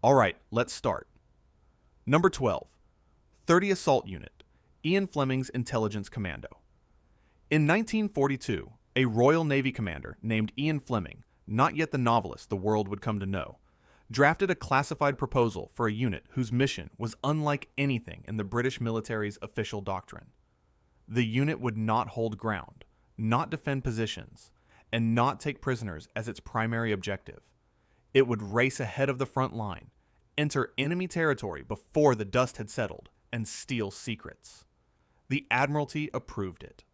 Alright, let's start. Number 12. 30 Assault Unit, Ian Fleming's Intelligence Commando. In 1942, a Royal Navy commander named Ian Fleming, not yet the novelist the world would come to know, drafted a classified proposal for a unit whose mission was unlike anything in the British military's official doctrine. The unit would not hold ground, not defend positions, and not take prisoners as its primary objective. It would race ahead of the front line, enter enemy territory before the dust had settled, and steal secrets. The Admiralty approved it.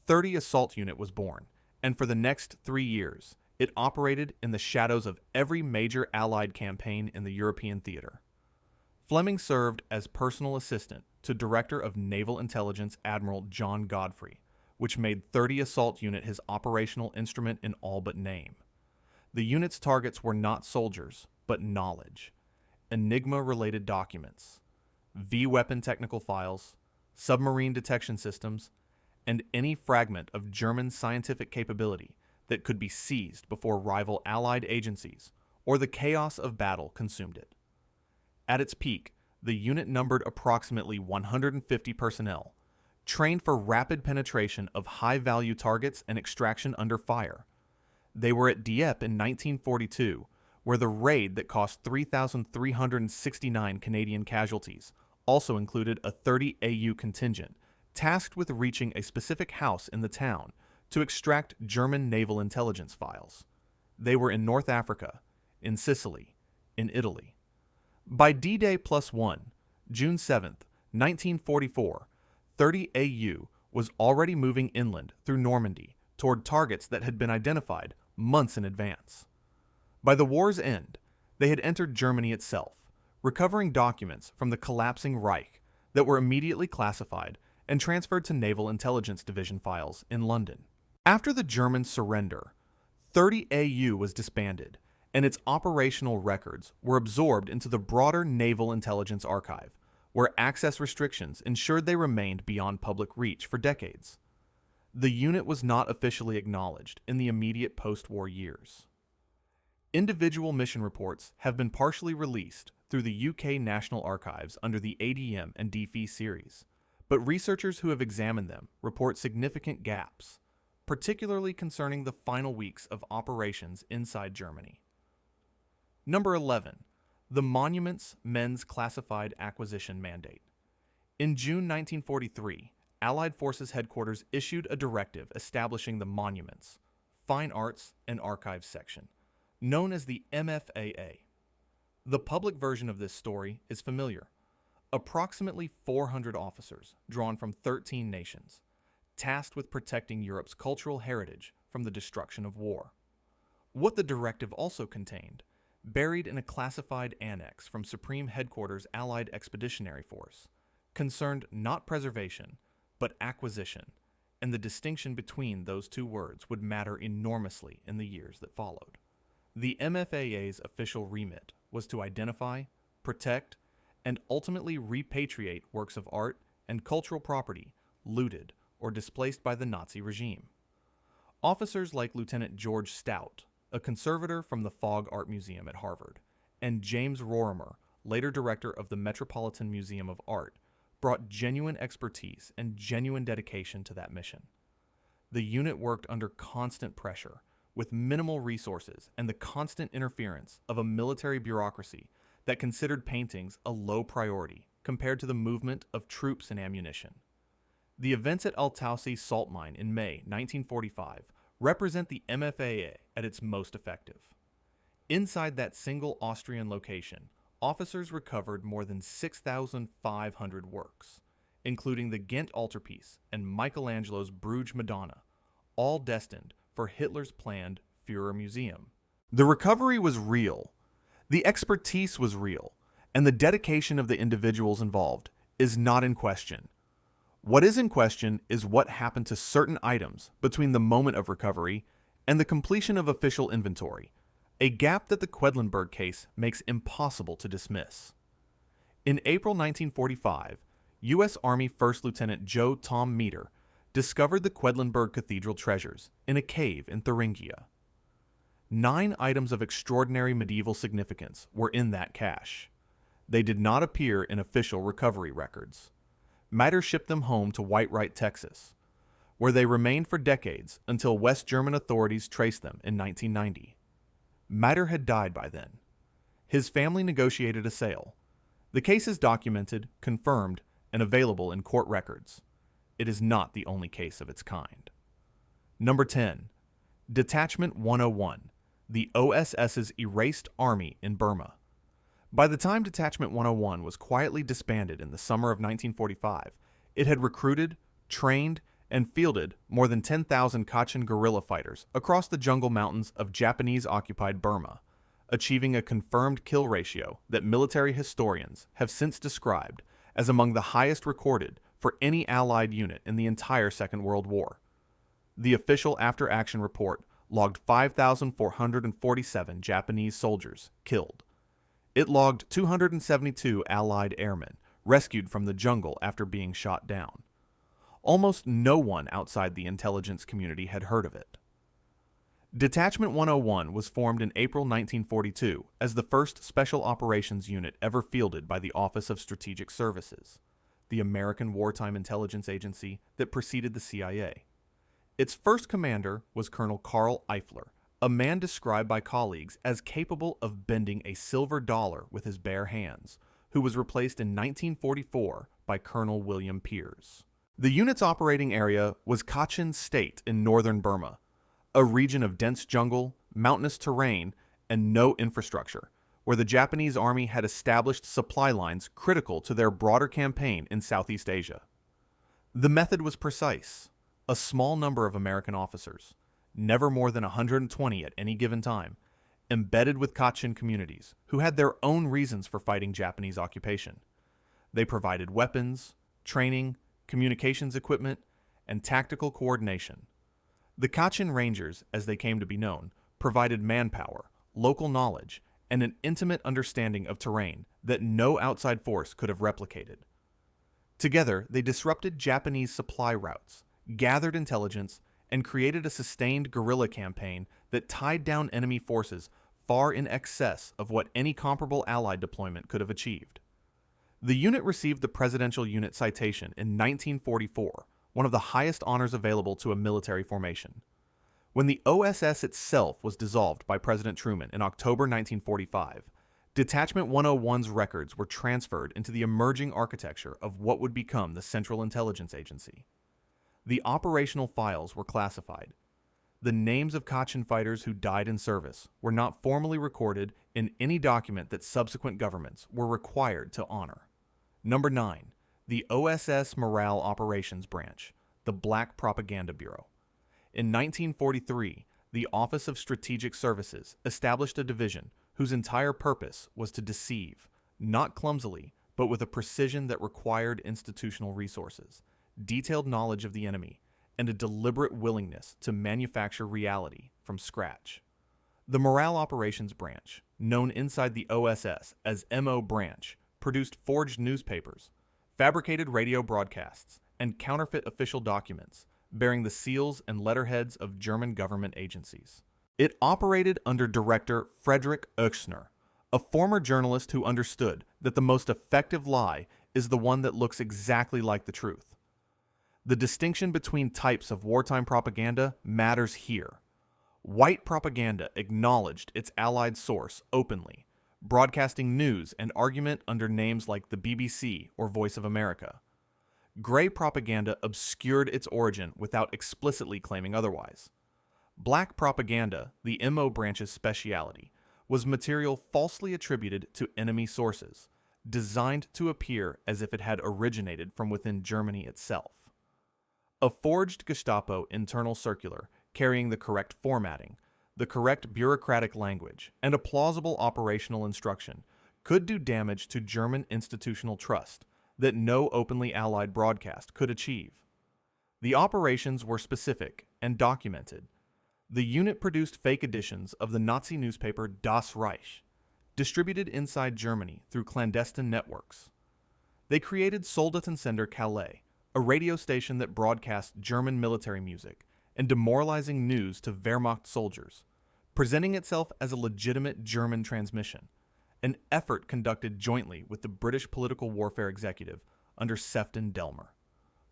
30 Assault Unit was born, and for the next 3 years, it operated in the shadows of every major Allied campaign in the European theater. Fleming served as personal assistant to Director of Naval Intelligence Admiral John Godfrey, which made 30 Assault Unit his operational instrument in all but name. The unit's targets were not soldiers, but knowledge, Enigma-related documents, V-weapon technical files, submarine detection systems, and any fragment of German scientific capability that could be seized before rival Allied agencies or the chaos of battle consumed it. At its peak, the unit numbered approximately 150 personnel, trained for rapid penetration of high-value targets and extraction under fire. They were at Dieppe in 1942, where the raid that cost 3,369 Canadian casualties also included a 30 AU contingent tasked with reaching a specific house in the town to extract German naval intelligence files. They were in North Africa, in Sicily, in Italy. By D-Day +1, June 7, 1944, 30 AU was already moving inland through Normandy toward targets that had been identified months in advance. By the war's end, they had entered Germany itself, recovering documents from the collapsing Reich that were immediately classified and transferred to Naval Intelligence Division files in London. After the German surrender, 30 AU was disbanded, and its operational records were absorbed into the broader Naval Intelligence Archive, where access restrictions ensured they remained beyond public reach for decades. The unit was not officially acknowledged in the immediate post-war years. Individual mission reports have been partially released through the UK National Archives under the ADM and DFE series, but researchers who have examined them report significant gaps, particularly concerning the final weeks of operations inside Germany. Number 11. The Monuments Men's Classified Acquisition Mandate. In June 1943, Allied Forces Headquarters issued a directive establishing the Monuments, Fine Arts, and Archives section, known as the MFAA. The public version of this story is familiar. Approximately 400 officers, drawn from 13 nations, tasked with protecting Europe's cultural heritage from the destruction of war. What the directive also contained, buried in a classified annex from Supreme Headquarters Allied Expeditionary Force, concerned not preservation, but acquisition, and the distinction between those two words would matter enormously in the years that followed. The MFAA's official remit was to identify, protect, and ultimately repatriate works of art and cultural property looted or displaced by the Nazi regime. Officers like Lieutenant George Stout, a conservator from the Fogg Art Museum at Harvard, and James Rorimer, later director of the Metropolitan Museum of Art, brought genuine expertise and genuine dedication to that mission. The unit worked under constant pressure, with minimal resources and the constant interference of a military bureaucracy that considered paintings a low priority compared to the movement of troops and ammunition. The events at Al-Tausi salt mine in May 1945 represent the MFAA at its most effective. Inside that single Austrian location, officers recovered more than 6,500 works, including the Ghent altarpiece and Michelangelo's Bruges Madonna, all destined for Hitler's planned Führer Museum. The recovery was real, the expertise was real, and the dedication of the individuals involved is not in question. What is in question is what happened to certain items between the moment of recovery and the completion of official inventory, a gap that the Quedlinburg case makes impossible to dismiss. In April 1945, U.S. Army First Lieutenant Joe Tom Meter discovered the Quedlinburg Cathedral treasures in a cave in Thuringia. 9 items of extraordinary medieval significance were in that cache. They did not appear in official recovery records. Matter shipped them home to Whitewright, Texas, where they remained for decades until West German authorities traced them in 1990. Matter had died by then. His family negotiated a sale. The case is documented, confirmed, and available in court records. It is not the only case of its kind. Number 10. Detachment 101, the OSS's erased army in Burma. By the time Detachment 101 was quietly disbanded in the summer of 1945, it had recruited, trained, and fielded more than 10,000 Kachin guerrilla fighters across the jungle mountains of Japanese-occupied Burma, achieving a confirmed kill ratio that military historians have since described as among the highest recorded for any Allied unit in the entire Second World War. The official after-action report logged 5,447 Japanese soldiers killed. It logged 272 Allied airmen rescued from the jungle after being shot down. Almost no one outside the intelligence community had heard of it. Detachment 101 was formed in April 1942 as the first Special Operations Unit ever fielded by the Office of Strategic Services, the American wartime intelligence agency that preceded the CIA. Its first commander was Colonel Carl Eifler, a man described by colleagues as capable of bending a silver dollar with his bare hands, who was replaced in 1944 by Colonel William Pears. The unit's operating area was Kachin State in northern Burma, a region of dense jungle, mountainous terrain, and no infrastructure, where the Japanese army had established supply lines critical to their broader campaign in Southeast Asia. The method was precise. A small number of American officers, never more than 120 at any given time, embedded with Kachin communities who had their own reasons for fighting Japanese occupation. They provided weapons, training, communications equipment, and tactical coordination. The Kachin Rangers, as they came to be known, provided manpower, local knowledge, and an intimate understanding of terrain that no outside force could have replicated. Together, they disrupted Japanese supply routes, gathered intelligence, and created a sustained guerrilla campaign that tied down enemy forces far in excess of what any comparable Allied deployment could have achieved. The unit received the Presidential Unit Citation in 1944, one of the highest honors available to a military formation. When the OSS itself was dissolved by President Truman in October 1945, Detachment 101's records were transferred into the emerging architecture of what would become the Central Intelligence Agency. The operational files were classified. The names of Kachin fighters who died in service were not formally recorded in any document that subsequent governments were required to honor. Number 9. The OSS Morale Operations Branch, the Black Propaganda Bureau. In 1943, the Office of Strategic Services established a division whose entire purpose was to deceive, not clumsily, but with a precision that required institutional resources, detailed knowledge of the enemy, and a deliberate willingness to manufacture reality from scratch. The Morale Operations Branch, known inside the OSS as MO Branch, produced forged newspapers, fabricated radio broadcasts, and counterfeit official documents bearing the seals and letterheads of German government agencies. It operated under Director Friedrich Oechsner, a former journalist who understood that the most effective lie is the one that looks exactly like the truth. The distinction between types of wartime propaganda matters here. White propaganda acknowledged its Allied source openly, broadcasting news and argument under names like the BBC or Voice of America. Gray propaganda obscured its origin without explicitly claiming otherwise. Black propaganda, the MO branch's specialty, was material falsely attributed to enemy sources, designed to appear as if it had originated from within Germany itself. A forged Gestapo internal circular carrying the correct formatting, the correct bureaucratic language, and a plausible operational instruction could do damage to German institutional trust that no openly Allied broadcast could achieve. The operations were specific and documented. The unit produced fake editions of the Nazi newspaper Das Reich, distributed inside Germany through clandestine networks. They created Soldatensender Calais, a radio station that broadcast German military music and demoralizing news to Wehrmacht soldiers, presenting itself as a legitimate German transmission, an effort conducted jointly with the British Political Warfare Executive under Sefton Delmer.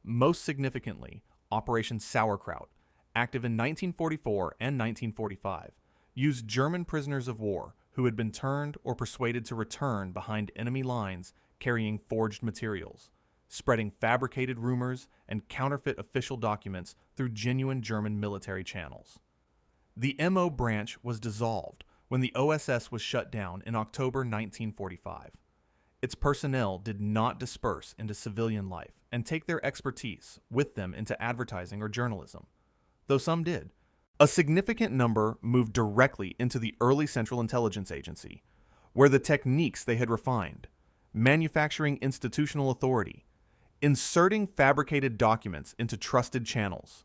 Most significantly, Operation Sauerkraut, active in 1944 and 1945, used German prisoners of war who had been turned or persuaded to return behind enemy lines carrying forged materials, spreading fabricated rumors and counterfeit official documents through genuine German military channels. The MO branch was dissolved when the OSS was shut down in October 1945. Its personnel did not disperse into civilian life and take their expertise with them into advertising or journalism, though some did. A significant number moved directly into the early Central Intelligence Agency, where the techniques they had refined, manufacturing institutional authority, inserting fabricated documents into trusted channels,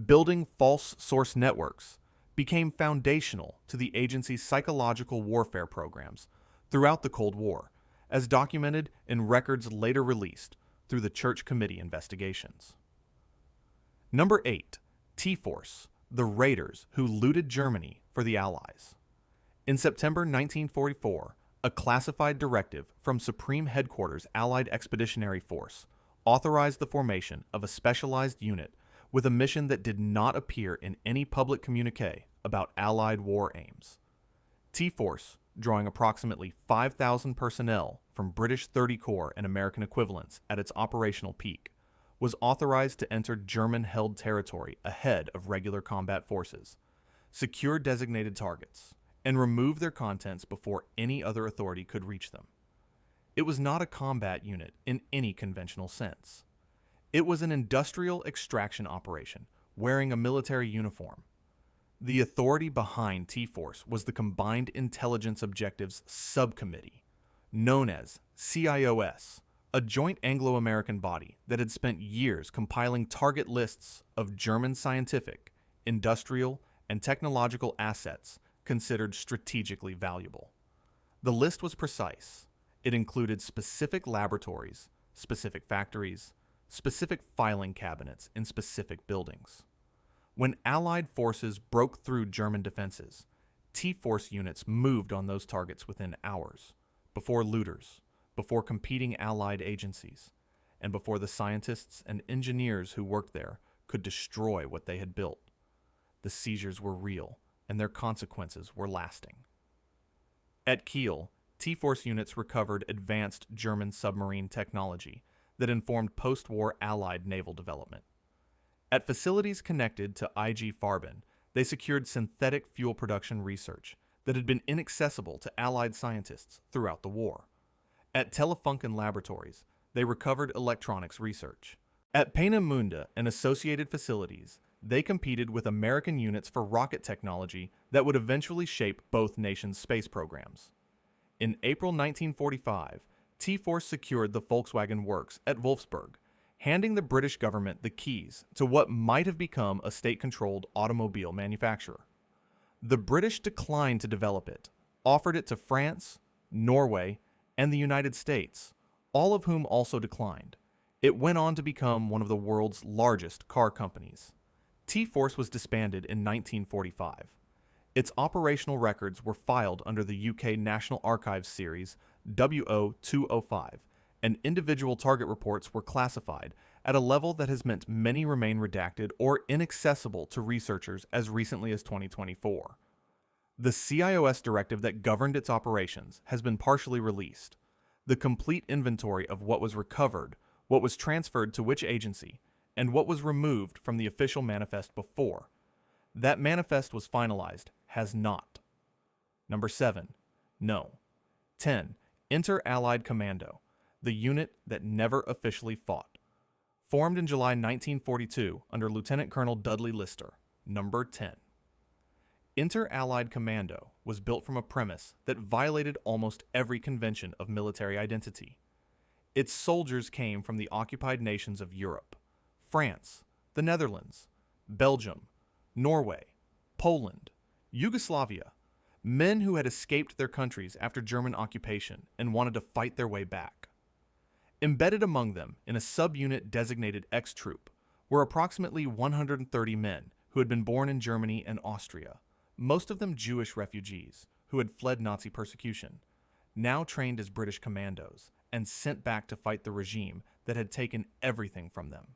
building false source networks, became foundational to the agency's psychological warfare programs throughout the Cold War, as documented in records later released through the Church Committee investigations. Number 8. T-Force, the raiders who looted Germany for the Allies. In September 1944, a classified directive from Supreme Headquarters Allied Expeditionary Force authorized the formation of a specialized unit with a mission that did not appear in any public communique about Allied war aims. T-Force, drawing approximately 5,000 personnel from British 30 Corps and American equivalents at its operational peak, was authorized to enter German-held territory ahead of regular combat forces, secure designated targets, and remove their contents before any other authority could reach them. It was not a combat unit in any conventional sense. It was an industrial extraction operation wearing a military uniform. The authority behind T-Force was the Combined Intelligence Objectives Subcommittee, known as CIOS, a joint Anglo-American body that had spent years compiling target lists of German scientific, industrial, and technological assets considered strategically valuable. The list was precise. It included specific laboratories, specific factories, specific filing cabinets in specific buildings. When Allied forces broke through German defenses, T-Force units moved on those targets within hours, before looters, before competing Allied agencies, and before the scientists and engineers who worked there could destroy what they had built. The seizures were real, and their consequences were lasting. At Kiel, T-Force units recovered advanced German submarine technology that informed post-war Allied naval development. At facilities connected to IG Farben, they secured synthetic fuel production research that had been inaccessible to Allied scientists throughout the war. At Telefunken Laboratories, they recovered electronics research. At Peenemünde and associated facilities, they competed with American units for rocket technology that would eventually shape both nations' space programs. In April 1945, T-Force secured the Volkswagen Works at Wolfsburg, handing the British government the keys to what might have become a state-controlled automobile manufacturer. The British declined to develop it, offered it to France, Norway, and the United States, all of whom also declined. It went on to become one of the world's largest car companies. T-Force was disbanded in 1945. Its operational records were filed under the UK National Archives series WO205, and individual target reports were classified at a level that has meant many remain redacted or inaccessible to researchers as recently as 2024. The CIOS directive that governed its operations has been partially released. The complete inventory of what was recovered, what was transferred to which agency, and what was removed from the official manifest before. That manifest was finalized, has not. Number 7. No. 10. Interallied Commando, the unit that never officially fought. Formed in July 1942 under Lieutenant Colonel Dudley Lister. Number 10. Interallied Commando was built from a premise that violated almost every convention of military identity. Its soldiers came from the occupied nations of Europe, France, the Netherlands, Belgium, Norway, Poland, Yugoslavia, men who had escaped their countries after German occupation and wanted to fight their way back. Embedded among them in a subunit designated X-Troop were approximately 130 men who had been born in Germany and Austria, most of them Jewish refugees who had fled Nazi persecution, now trained as British commandos and sent back to fight the regime that had taken everything from them.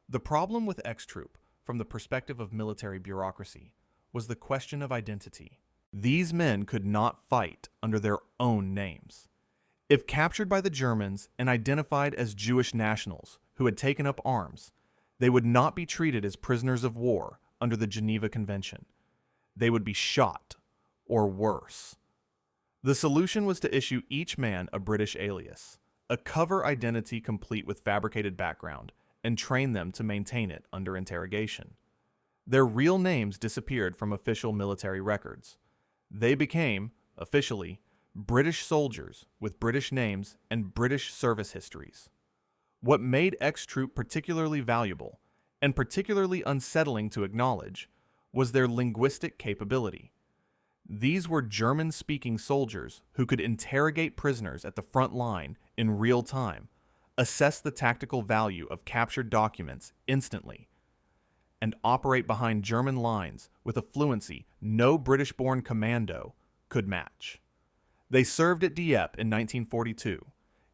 The problem with X-Troop, from the perspective of military bureaucracy, was the question of identity. These men could not fight under their own names. If captured by the Germans and identified as Jewish nationals who had taken up arms, they would not be treated as prisoners of war under the Geneva Convention. They would be shot, or worse. The solution was to issue each man a British alias, a cover identity complete with fabricated background, and train them to maintain it under interrogation. Their real names disappeared from official military records. They became, officially, British soldiers with British names and British service histories. What made X-Troop particularly valuable, and particularly unsettling to acknowledge, was their linguistic capability. These were German-speaking soldiers who could interrogate prisoners at the front line in real time, assess the tactical value of captured documents instantly, and operate behind German lines with a fluency no British-born commando could match. They served at Dieppe in 1942,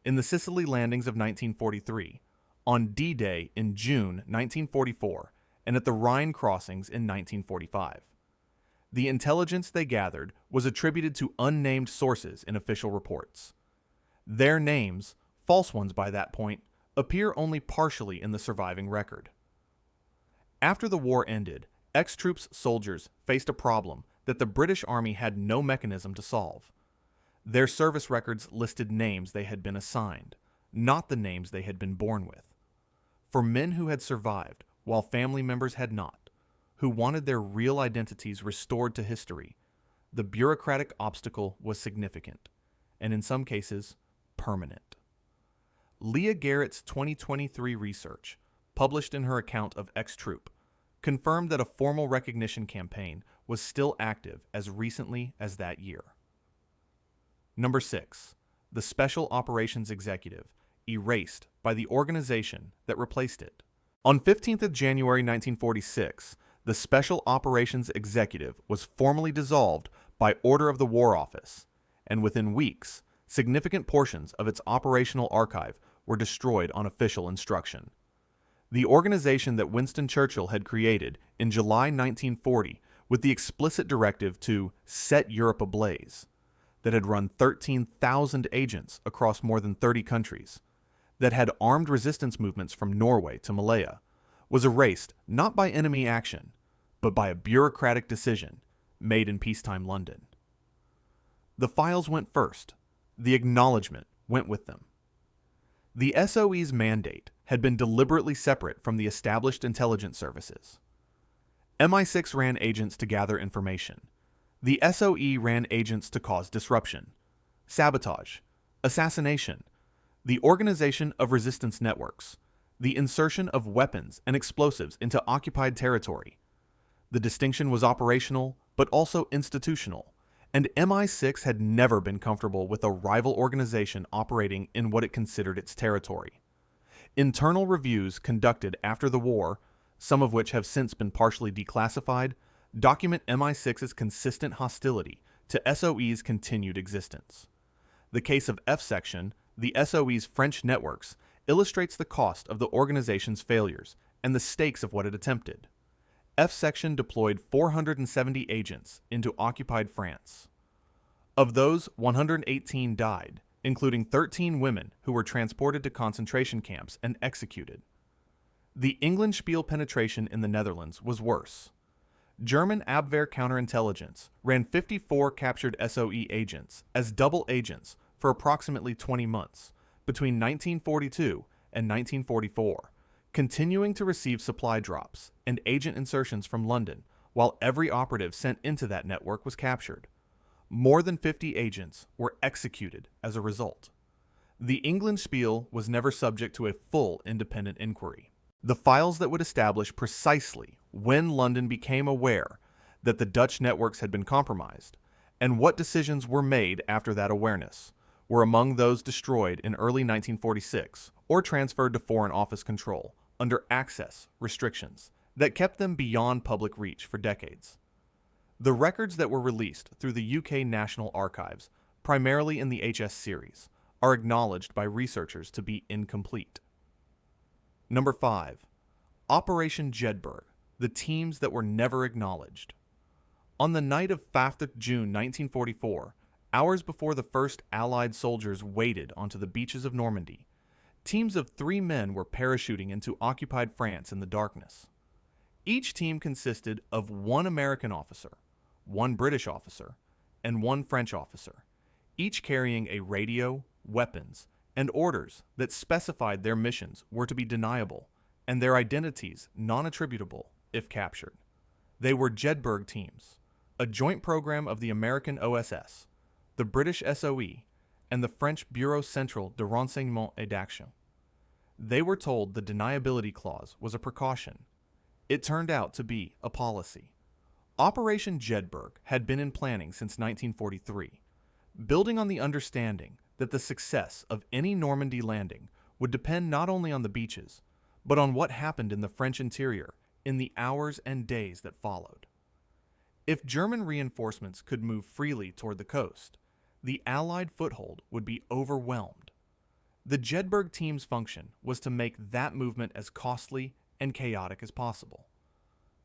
in the Sicily landings of 1943, on D-Day in June 1944, and at the Rhine crossings in 1945. The intelligence they gathered was attributed to unnamed sources in official reports. Their names, false ones by that point, appear only partially in the surviving record. After the war ended, X-Troop's soldiers faced a problem that the British Army had no mechanism to solve. Their service records listed names they had been assigned, not the names they had been born with. For men who had survived, while family members had not, who wanted their real identities restored to history, the bureaucratic obstacle was significant, and in some cases, permanent. Leah Garrett's 2023 research, published in her account of X-Troop, confirmed that a formal recognition campaign was still active as recently as that year. Number 6. The Special Operations Executive, erased by the organization that replaced it. On 15th of January 1946, the Special Operations Executive was formally dissolved by order of the War Office, and within weeks, significant portions of its operational archive were destroyed on official instruction. The organization that Winston Churchill had created in July 1940 with the explicit directive to set Europe ablaze, that had run 13,000 agents across more than 30 countries, that had armed resistance movements from Norway to Malaya, was erased not by enemy action, but by a bureaucratic decision made in peacetime London. The files went first. The acknowledgement went with them. The SOE's mandate had been deliberately separate from the established intelligence services. MI6 ran agents to gather information. The SOE ran agents to cause disruption, sabotage, assassination, the organization of resistance networks, the insertion of weapons and explosives into occupied territory. The distinction was operational, but also institutional, and MI6 had never been comfortable with a rival organization operating in what it considered its territory. Internal reviews conducted after the war, some of which have since been partially declassified, document MI6's consistent hostility to SOE's continued existence. The case of F Section, the SOE's French networks, illustrates the cost of the organization's failures and the stakes of what it attempted. F Section deployed 470 agents into occupied France. Of those, 118 died, including 13 women who were transported to concentration camps and executed. The Englandspiel penetration in the Netherlands was worse. German Abwehr counterintelligence ran 54 captured SOE agents as double agents for approximately 20 months between 1942 and 1944, continuing to receive supply drops and agent insertions from London while every operative sent into that network was captured. More than 50 agents were executed as a result. The Englandspiel was never subject to a full independent inquiry. The files that would establish precisely when London became aware that the Dutch networks had been compromised, and what decisions were made after that awareness, were among those destroyed in early 1946 or transferred to Foreign Office control under access restrictions that kept them beyond public reach for decades. The records that were released through the UK National Archives, primarily in the HS series, are acknowledged by researchers to be incomplete. Number 5. Operation Jedburgh, the teams that were never acknowledged. On the night of 5th June 1944, hours before the first Allied soldiers waded onto the beaches of Normandy, teams of 3 men were parachuting into occupied France in the darkness. Each team consisted of 1 American officer, 1 British officer, and 1 French officer, each carrying a radio, weapons, and orders that specified their missions were to be deniable and their identities non-attributable if captured. They were Jedburgh teams, a joint program of the American OSS, the British SOE, and the French Bureau Central de Renseignement et d'Action. They were told the deniability clause was a precaution. It turned out to be a policy. Operation Jedburgh had been in planning since 1943, building on the understanding that the success of any Normandy landing would depend not only on the beaches, but on what happened in the French interior in the hours and days that followed. If German reinforcements could move freely toward the coast, the Allied foothold would be overwhelmed. The Jedburgh team's function was to make that movement as costly and chaotic as possible.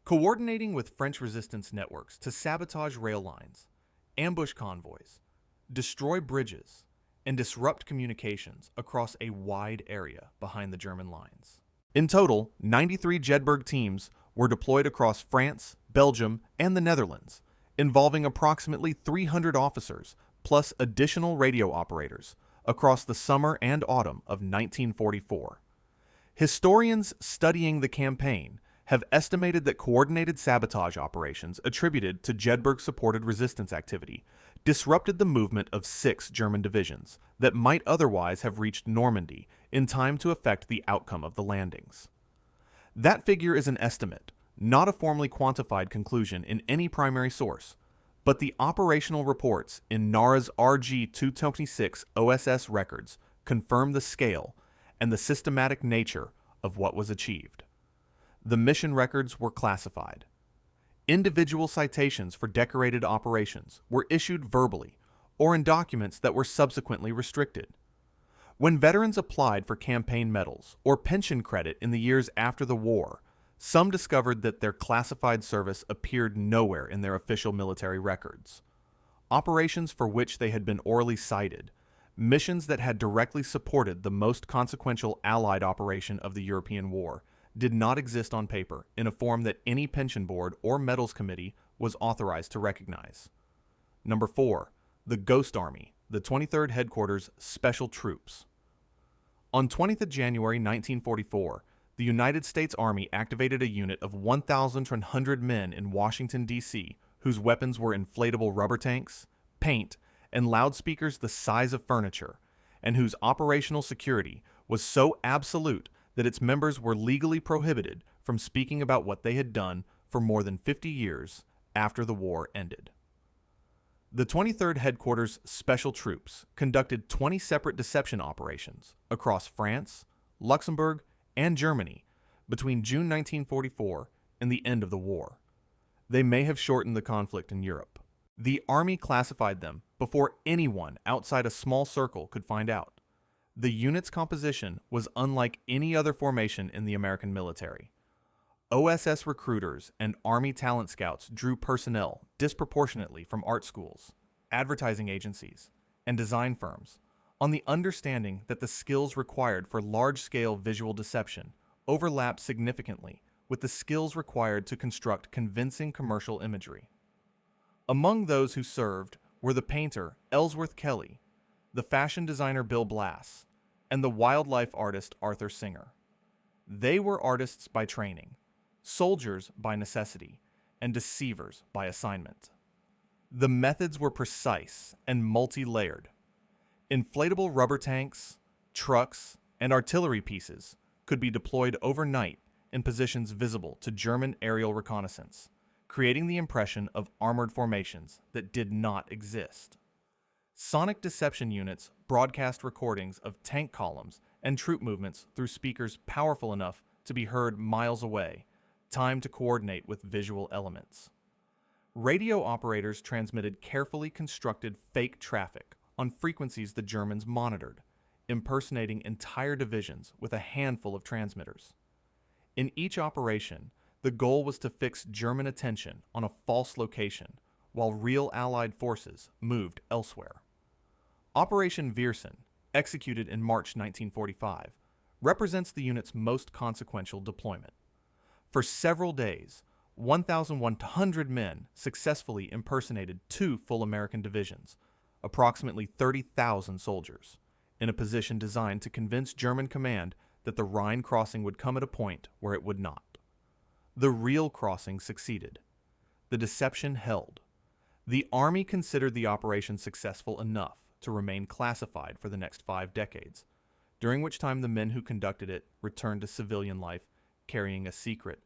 Coordinating with French resistance networks to sabotage rail lines, ambush convoys, destroy bridges, and disrupt communications across a wide area behind the German lines. In total, 93 Jedburgh teams were deployed across France, Belgium, and the Netherlands, involving approximately 300 officers plus additional radio operators across the summer and autumn of 1944. Historians studying the campaign have estimated that coordinated sabotage operations attributed to Jedburgh-supported resistance activity disrupted the movement of 6 German divisions that might otherwise have reached Normandy in time to affect the outcome of the landings. That figure is an estimate, not a formally quantified conclusion in any primary source, but the operational reports in NARA's RG-226 OSS records confirm the scale and the systematic nature of what was achieved. The mission records were classified. Individual citations for decorated operations were issued verbally or in documents that were subsequently restricted. When veterans applied for campaign medals or pension credit in the years after the war, some discovered that their classified service appeared nowhere in their official military records. Operations for which they had been orally cited, missions that had directly supported the most consequential Allied operation of the European War, did not exist on paper in a form that any pension board or medals committee was authorized to recognize. Number 4. The Ghost Army, the 23rd Headquarters Special Troops. On 20th January 1944, the United States Army activated a unit of 1,100 men in Washington, D.C., whose weapons were inflatable rubber tanks, paint, and loudspeakers the size of furniture, and whose operational security was so absolute that its members were legally prohibited from speaking about what they had done for more than 50 years after the war ended. The 23rd Headquarters Special Troops conducted 20 separate deception operations across France, Luxembourg, and Germany between June 1944 and the end of the war. They may have shortened the conflict in Europe. The Army classified them before anyone outside a small circle could find out. The unit's composition was unlike any other formation in the American military. OSS recruiters and Army talent scouts drew personnel disproportionately from art schools, advertising agencies, and design firms, on the understanding that the skills required for large-scale visual deception overlap significantly with the skills required to construct convincing commercial imagery. Among those who served were the painter Ellsworth Kelly, the fashion designer Bill Blass, and the wildlife artist Arthur Singer. They were artists by training, soldiers by necessity, and deceivers by assignment. The methods were precise and multi-layered. Inflatable rubber tanks, trucks, and artillery pieces could be deployed overnight in positions visible to German aerial reconnaissance, creating the impression of armored formations that did not exist. Sonic deception units broadcast recordings of tank columns and troop movements through speakers powerful enough to be heard miles away, timed to coordinate with visual elements. Radio operators transmitted carefully constructed fake traffic on frequencies the Germans monitored, impersonating entire divisions with a handful of transmitters. In each operation, the goal was to fix German attention on a false location, while real Allied forces moved elsewhere. Operation Viersen, executed in March 1945, represents the unit's most consequential deployment. For several days, 1,100 men successfully impersonated 2 full American divisions, approximately 30,000 soldiers, in a position designed to convince German command that the Rhine crossing would come at a point where it would not. The real crossing succeeded. The deception held. The Army considered the operation successful enough to remain classified for the next 5 decades, during which time the men who conducted it returned to civilian life carrying a secret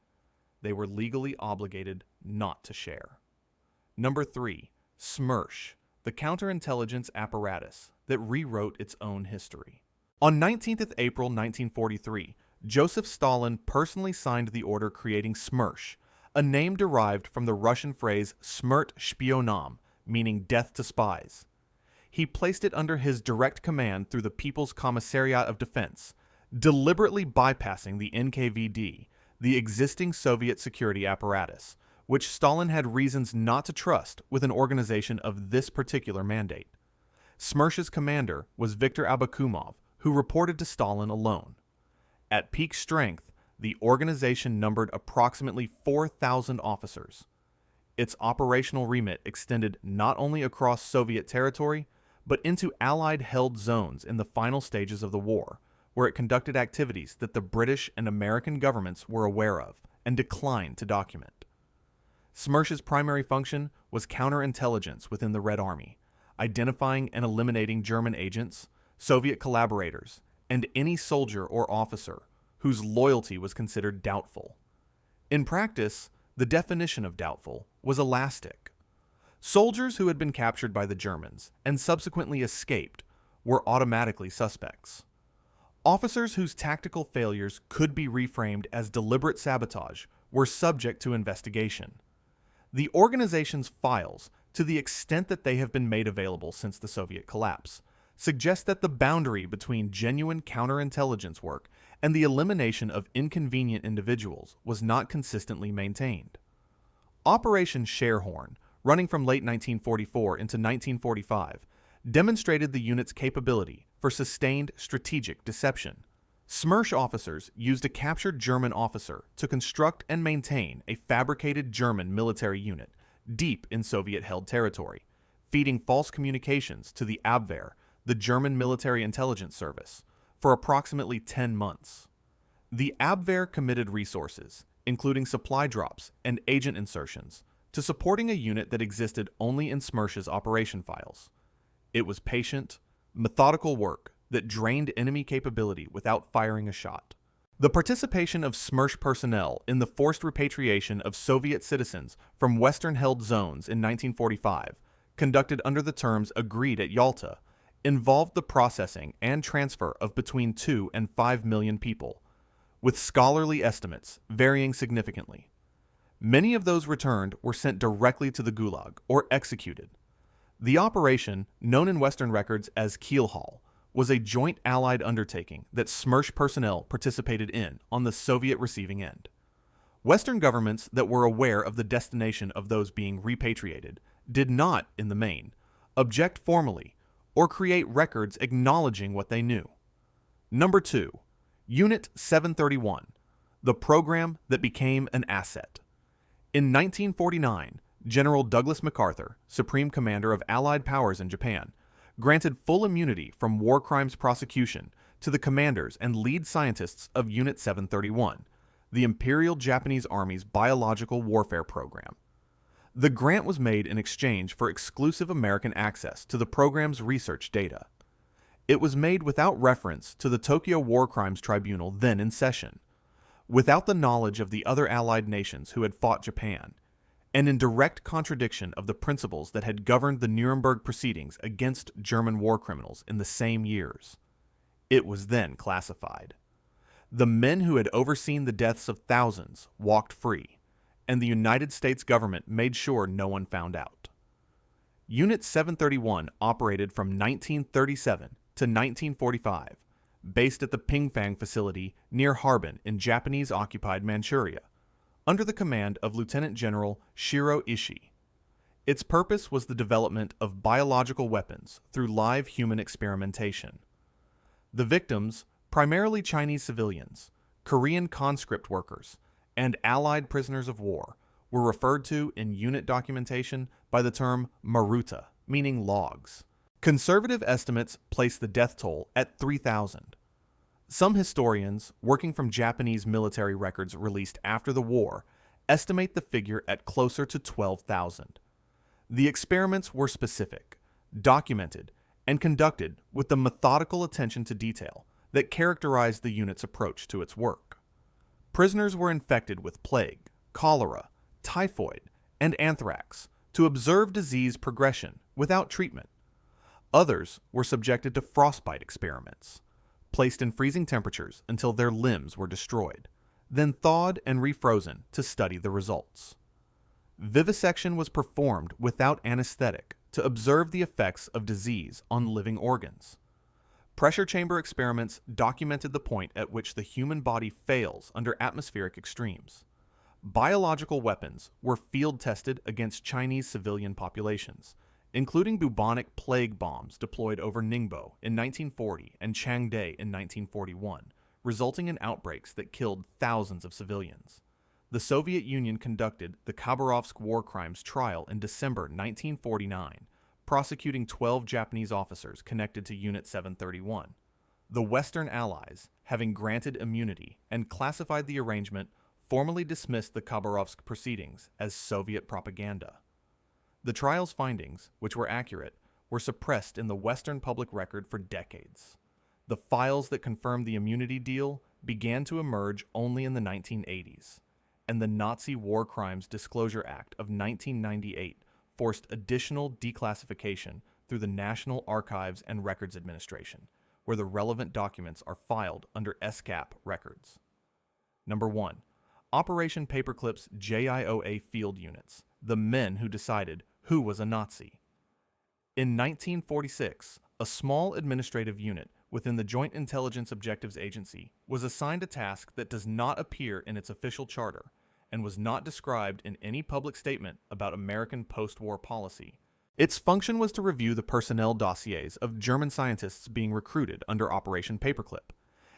they were legally obligated not to share. Number 3. SMERSH, the counterintelligence apparatus that rewrote its own history. On 19th April 1943, Joseph Stalin personally signed the order creating SMERSH, a name derived from the Russian phrase Smert Spionam, meaning death to spies. He placed it under his direct command through the People's Commissariat of Defense, deliberately bypassing the NKVD, the existing Soviet security apparatus, which Stalin had reasons not to trust with an organization of this particular mandate. SMERSH's commander was Viktor Abakumov, who reported to Stalin alone. At peak strength, the organization numbered approximately 4,000 officers. Its operational remit extended not only across Soviet territory, but into Allied-held zones in the final stages of the war, where it conducted activities that the British and American governments were aware of and declined to document. SMERSH's primary function was counterintelligence within the Red Army, identifying and eliminating German agents, Soviet collaborators, and any soldier or officer whose loyalty was considered doubtful. In practice, the definition of doubtful was elastic. Soldiers who had been captured by the Germans and subsequently escaped were automatically suspects. Officers whose tactical failures could be reframed as deliberate sabotage were subject to investigation. The organization's files, to the extent that they have been made available since the Soviet collapse, suggest that the boundary between genuine counterintelligence work and the elimination of inconvenient individuals was not consistently maintained. Operation Scherhorn, running from late 1944 into 1945, demonstrated the unit's capability for sustained strategic deception. SMERSH officers used a captured German officer to construct and maintain a fabricated German military unit deep in Soviet-held territory, feeding false communications to the Abwehr, the German military intelligence service, for approximately 10 months. The Abwehr committed resources, including supply drops and agent insertions, to supporting a unit that existed only in SMERSH's operation files. It was patient, methodical work that drained enemy capability without firing a shot. The participation of SMERSH personnel in the forced repatriation of Soviet citizens from Western-held zones in 1945, conducted under the terms agreed at Yalta, involved the processing and transfer of between 2 and 5 million people, with scholarly estimates varying significantly. Many of those returned were sent directly to the Gulag or executed. The operation, known in Western records as Kielhaul, was a joint Allied undertaking that SMERSH personnel participated in on the Soviet receiving end. Western governments that were aware of the destination of those being repatriated did not, in the main, object formally or create records acknowledging what they knew. Number 2. Unit 731, the program that became an asset. In 1949, General Douglas MacArthur, Supreme Commander of Allied powers in Japan, granted full immunity from war crimes prosecution to the commanders and lead scientists of Unit 731, the Imperial Japanese Army's biological warfare program. The grant was made in exchange for exclusive American access to the program's research data. It was made without reference to the Tokyo War Crimes Tribunal then in session, without the knowledge of the other Allied nations who had fought Japan, and in direct contradiction of the principles that had governed the Nuremberg proceedings against German war criminals in the same years. It was then classified. The men who had overseen the deaths of thousands walked free, and the United States government made sure no one found out. Unit 731 operated from 1937 to 1945, based at the Pingfang facility near Harbin in Japanese-occupied Manchuria, under the command of Lieutenant General Shiro Ishii. Its purpose was the development of biological weapons through live human experimentation. The victims, primarily Chinese civilians, Korean conscript workers, and Allied prisoners of war, were referred to in unit documentation by the term maruta, meaning logs. Conservative estimates place the death toll at 3,000. Some historians, working from Japanese military records released after the war, estimate the figure at closer to 12,000. The experiments were specific, documented, and conducted with the methodical attention to detail that characterized the unit's approach to its work. Prisoners were infected with plague, cholera, typhoid, and anthrax to observe disease progression without treatment. Others were subjected to frostbite experiments, placed in freezing temperatures until their limbs were destroyed, then thawed and refrozen to study the results. Vivisection was performed without anesthetic to observe the effects of disease on living organs. Pressure chamber experiments documented the point at which the human body fails under atmospheric extremes. Biological weapons were field tested against Chinese civilian populations, including bubonic plague bombs deployed over Ningbo in 1940 and Changde in 1941, resulting in outbreaks that killed thousands of civilians. The Soviet Union conducted the Khabarovsk war crimes trial in December 1949, prosecuting 12 Japanese officers connected to Unit 731. The Western Allies, having granted immunity and classified the arrangement, formally dismissed the Khabarovsk proceedings as Soviet propaganda. The trial's findings, which were accurate, were suppressed in the Western public record for decades. The files that confirmed the immunity deal began to emerge only in the 1980s, and the Nazi War Crimes Disclosure Act of 1998 forced additional declassification through the National Archives and Records Administration, where the relevant documents are filed under SCAP records. Number 1. Operation Paperclip's JIOA field units, the men who decided who was a Nazi. In 1946, a small administrative unit within the Joint Intelligence Objectives Agency was assigned a task that does not appear in its official charter and was not described in any public statement about American post-war policy. Its function was to review the personnel dossiers of German scientists being recruited under Operation Paperclip,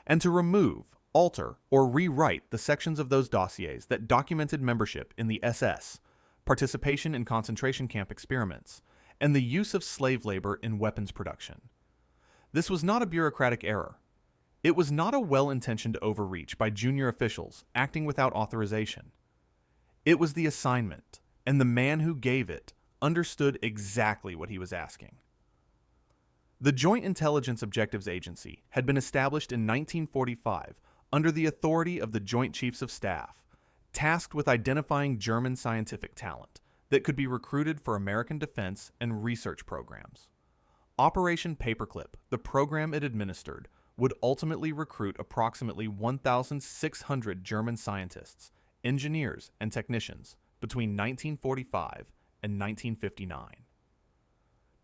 and to remove, alter, or rewrite the sections of those dossiers that documented membership in the SS, participation in concentration camp experiments, and the use of slave labor in weapons production. This was not a bureaucratic error. It was not a well-intentioned overreach by junior officials acting without authorization. It was the assignment, and the man who gave it understood exactly what he was asking. The Joint Intelligence Objectives Agency had been established in 1945 under the authority of the Joint Chiefs of Staff, tasked with identifying German scientific talent that could be recruited for American defense and research programs. Operation Paperclip, the program it administered, would ultimately recruit approximately 1,600 German scientists, engineers, and technicians between 1945 and 1959.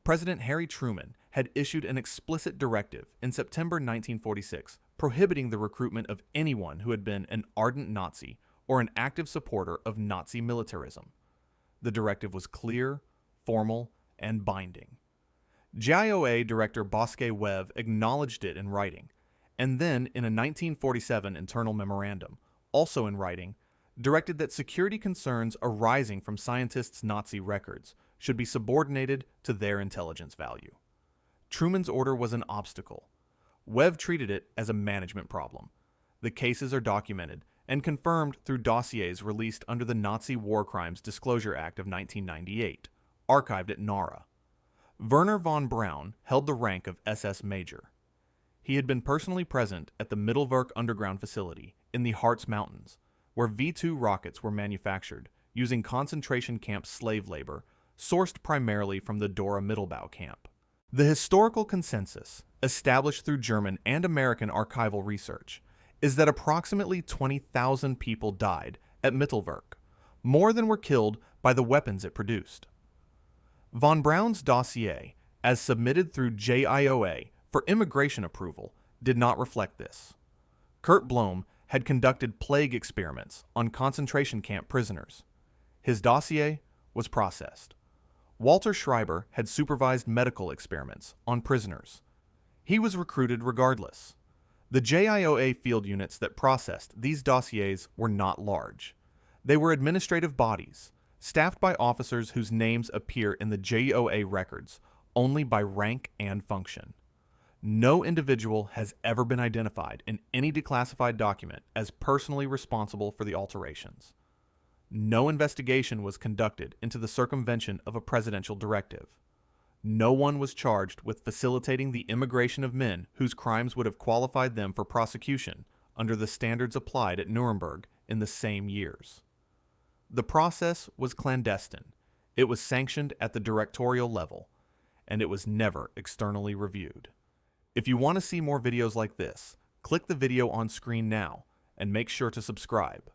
President Harry Truman had issued an explicit directive in September 1946 prohibiting the recruitment of anyone who had been an ardent Nazi or an active supporter of Nazi militarism. The directive was clear, formal, and binding. JIOA Director Bosque Webb acknowledged it in writing, and then in a 1947 internal memorandum, also in writing, directed that security concerns arising from scientists' Nazi records should be subordinated to their intelligence value. Truman's order was an obstacle. Webb treated it as a management problem. The cases are documented and confirmed through dossiers released under the Nazi War Crimes Disclosure Act of 1998, archived at NARA. Werner von Braun held the rank of SS Major. He had been personally present at the Mittelwerk underground facility in the Harz Mountains, where V-2 rockets were manufactured using concentration camp slave labor sourced primarily from the Dora Mittelbau camp. The historical consensus, established through German and American archival research, is that approximately 20,000 people died at Mittelwerk, more than were killed by the weapons it produced. Von Braun's dossier, as submitted through JIOA for immigration approval, did not reflect this. Kurt Blom had conducted plague experiments on concentration camp prisoners. His dossier was processed. Walter Schreiber had supervised medical experiments on prisoners. He was recruited regardless. The JIOA field units that processed these dossiers were not large. They were administrative bodies, staffed by officers whose names appear in the JOA records only by rank and function. No individual has ever been identified in any declassified document as personally responsible for the alterations. No investigation was conducted into the circumvention of a presidential directive. No one was charged with facilitating the immigration of men whose crimes would have qualified them for prosecution under the standards applied at Nuremberg in the same years. The process was clandestine, it was sanctioned at the directorial level, and it was never externally reviewed. If you want to see more videos like this, click the video on screen now and make sure to subscribe.